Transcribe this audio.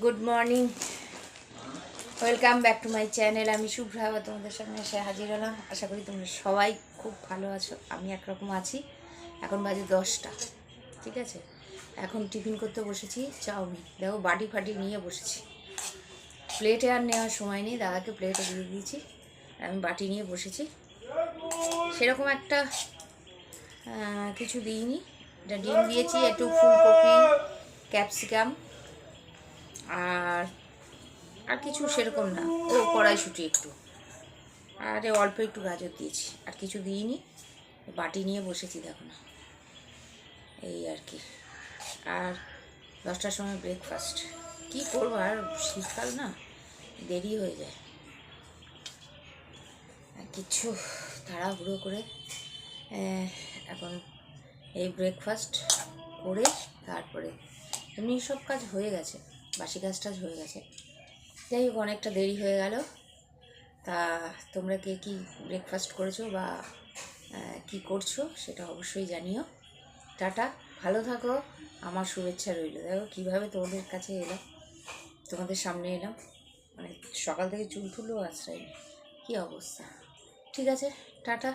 Good morning, welcome back to my channel. আমি শুভ্রা, তোমাদের সামনে এসে হাজির হলাম। আশা করি তোমরা সবাই খুব ভালো আছো। আমি একরকম আছি। এখন বাজে 10টা, ঠিক আছে। এখন টিফিন করতে বসেছি, চাউমিন। দেখো বাটি ফাটি নিয়ে বসেছি, প্লেটে আর নেওয়ার সময় নেই, দাদাকে প্লেটে দিয়ে দিয়েছি, আমি বাটি নিয়ে বসেছি। সেরকম একটা কিছু দিইনি, এটা ডিম দিয়েছি, একটু ফুলকপি, ক্যাপসিকাম, আর আর কিছু সেরকম না। ও কড়াইশুঁটি একটু, আর অল্প একটু গাজর দিয়েছি, আর কিছু দিইনি। বাটি নিয়ে বসেছি, দেখো না, এই আর কি। আর 10টার সময় ব্রেকফাস্ট। কি করবো আর, শীতকাল না, দেরি হয়ে যায়। আর কিছু তাড়াহুড়ো করে এখন এই ব্রেকফাস্ট করে তারপরে এমনি সব কাজ হয়ে গেছে, বাসি কাজ টাজ হয়ে গেছে। যাই হোক, অনেকটা দেরি হয়ে গেল। তা তোমরা কে কী ব্রেকফাস্ট করেছো বা কি করছো সেটা অবশ্যই জানিও। টাটা, ভালো থাকো, আমার শুভেচ্ছা রইল। দেখো কীভাবে তোমাদের কাছে এলাম, তোমাদের সামনে এলাম, মানে সকাল থেকে চুল টুলও আশ্রয়, কী অবস্থা। ঠিক আছে, টাটা।